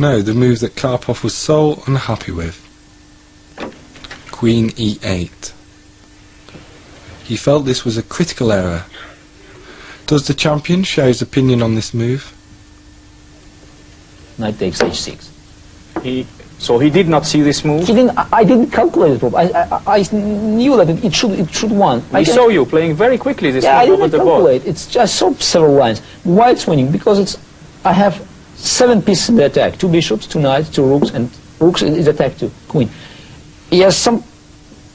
No, the move that Karpov was so unhappy with. Queen e8. He felt this was a critical error. Does the champion share his opinion on this move? Knight takes h6. So he did not see this move? He didn't. I didn't calculate it. I knew that it should win. I saw you playing very quickly this I move over didn't the board. calculate. It's just so several lines. White's winning because I have 7 pieces in the attack. 2 bishops, 2 knights, 2 rooks, and rooks is attacked to queen. He has some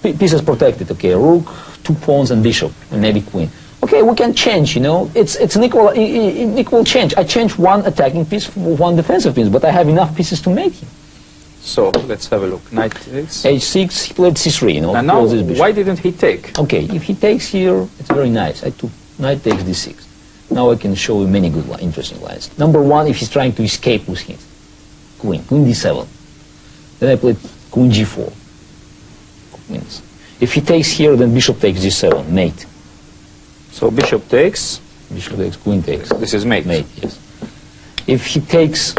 pieces protected. Okay, rook, 2 pawns, and bishop, and maybe queen. Okay, we can change. You know, it's an equal change. I change 1 attacking piece for 1 defensive piece, but I have enough pieces to make him. So let's have a look. Knight takes. h6. He played c3. You know, and now why didn't he take? Okay, if he takes here, it's very nice. I took knight takes d6. Now I can show you many good, interesting lines. Number 1, if he's trying to escape with his queen d7. Then I played queen g4. Queens. If he takes here, then bishop takes g7, mate. So bishop takes. Bishop takes, queen takes. This is mate. Mate, yes. If he takes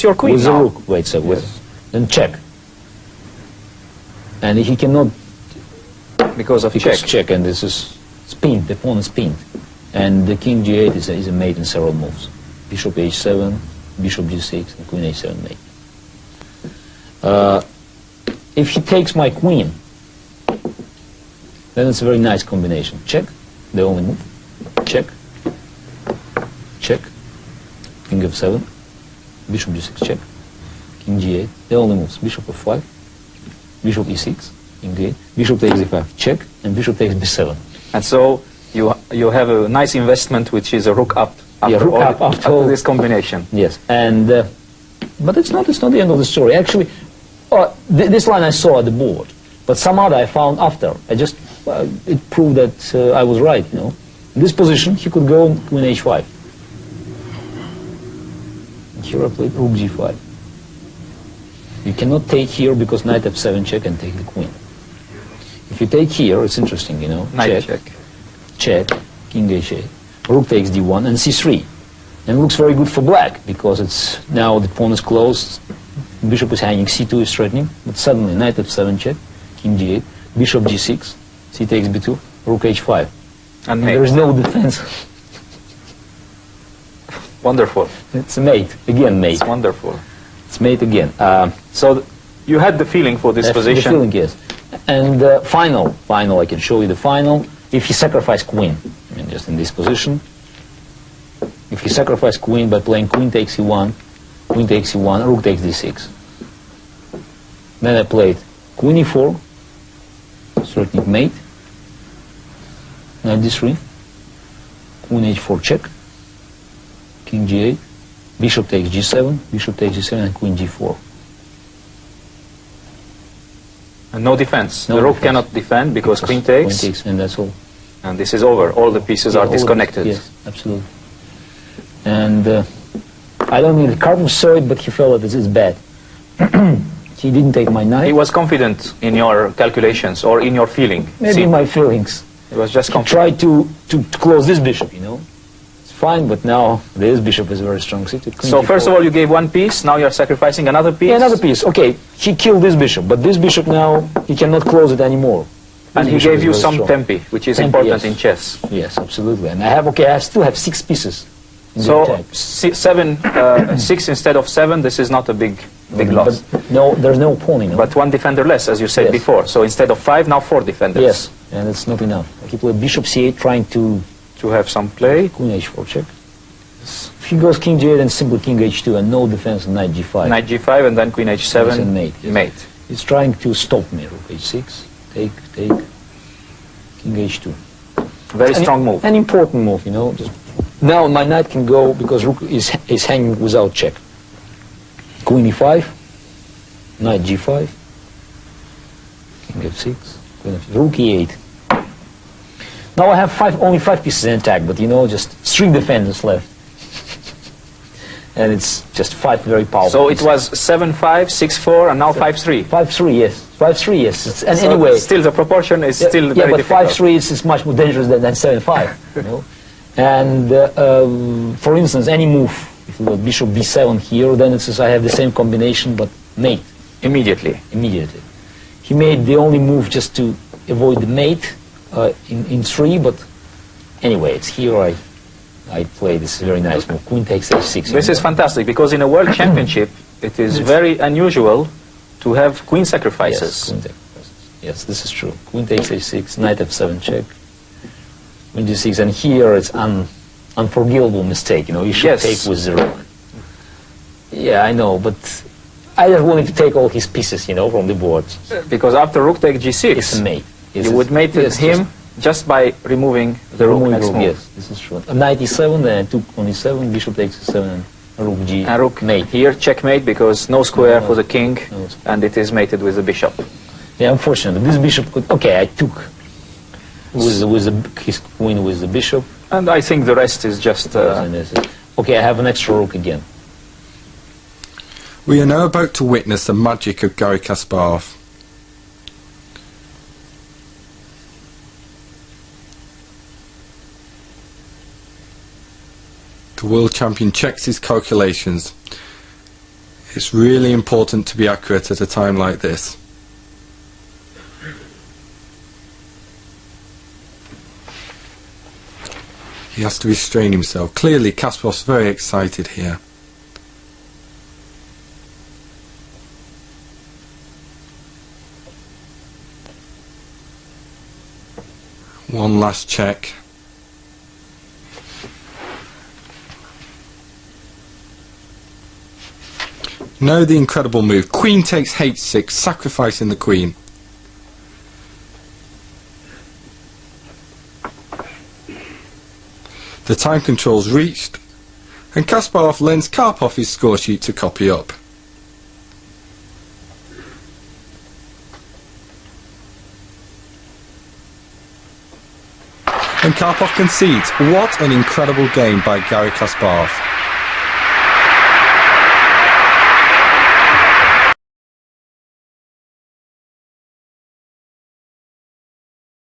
your queen with now. a rook, wait, so yes. Then check. And he cannot because check, and this is pinned. The pawn is pinned. And the king g8 is a mate in several moves. Bishop h7, bishop g6, and queen h7 mate. If he takes my queen, then it's a very nice combination. Check, the only move. Check, check, king f7, bishop g6, check, king g8, the only moves. Bishop f5, bishop e6, king g8, bishop takes e5, check, and bishop takes b7. And so you have a nice investment, which is a rook up after this combination. Yes, and but it's not the end of the story. Actually, this line I saw at the board, but some other I found after. It proved that I was right. You know, in this position he could go queen h5. Here I played rook g5. You cannot take here because knight f7 check and take the queen. If you take here, it's interesting. You know, knight check. Check, king h8, rook takes d1 and c3, and it looks very good for black because it's now the pawn is closed, bishop is hanging, c2 is threatening, but suddenly knight f7 check, king g8, bishop g6, c takes b2, rook h5, and there is no defense. Wonderful. It's a mate again, mate. It's wonderful. It's mate again. So you had the feeling for this position. The feeling, yes. And final, I can show you the final. If he sacrificed queen, I mean just in this position, if he sacrificed queen by playing queen takes e1, rook takes d6. Then I played queen e4, threatening mate, knight d3, queen h4 check, king g8, bishop takes g7, and queen g4. And no defense. The rook cannot defend because queen takes. Queen takes, and that's all. And this is over. All the pieces are disconnected. Yes, absolutely. And I don't mean Karpov saw it, but he felt that it's bad. He didn't take my knight. He was confident in your calculations or in your feeling. Maybe my feelings. He was just He confident. tried to close this bishop, you know. It's fine, but now this bishop is very strong. So first of all, you gave 1 piece. Now you're sacrificing another piece. Yeah, another piece. Okay, he killed this bishop, but this bishop now he cannot close it anymore. And he gave you some tempi, which is important in chess. Yes, absolutely. And I still have 6 pieces. So 6 instead of 7. This is not a big loss. But no, there's no pawn, you know. But 1 defender less, as you said before. So instead of 5, now 4 defenders. Yes, and it's not enough. He played bishop c8, trying to have some play. Queen h4 check. If he goes king g8, then simply king h2 and no defense on knight g5. Knight g5 and then queen h7. And mate. Yes. Mate. He's trying to stop me. Rook h6, take, king h2. Very strong move. An important move, you know. Now my knight can go because rook is hanging without check. Queen e5, knight g5, king f6, queen f6, rook e8. Now I have only 5 pieces in attack, but you know, just 3 defenders left. And it's just 5 very powerful. So it was 7-5, 6-4, and now 5-3. 5-3, yes. 5-3, yes. And so anyway, still the proportion is still very but difficult. 5-3 is much more dangerous than 7-5. You know? And for instance, any move, if bishop b7 here, then it says I have the same combination, but mate. Immediately. Immediately. He made the only move just to avoid the mate in 3, but anyway, it's here I play this very nice move. Queen takes h6. This is fantastic, because in a world championship, it is very unusual to have queen sacrifices. Yes, queen sacrifices. Yes, this is true. Queen takes h6, knight f7 check. Queen g6, and here it's unforgivable mistake. You know, you should take with 0. Yeah, I know, but I just wanted to take all his pieces, you know, from the board. Because after rook takes g6, it's a mate. You would mate him just by removing the rook next move. Yes, this is true. Knight e7, then I took on e7, bishop takes e7, and rook g. And rook mate. Here, checkmate, because no square for the king, and it is mated with the bishop. Yeah, unfortunately, this bishop could... Okay, I took with his queen with the bishop. And I think the rest is just... Okay, I have an extra rook again. We are now about to witness the magic of Garry Kasparov. The world champion checks his calculations. It's really important to be accurate at a time like this. He has to restrain himself. Clearly, Kasparov's very excited here. One last check. Now the incredible move. Queen takes h6, sacrificing the queen. The time control's reached, and Kasparov lends Karpov his score sheet to copy up. And Karpov concedes. What an incredible game by Garry Kasparov.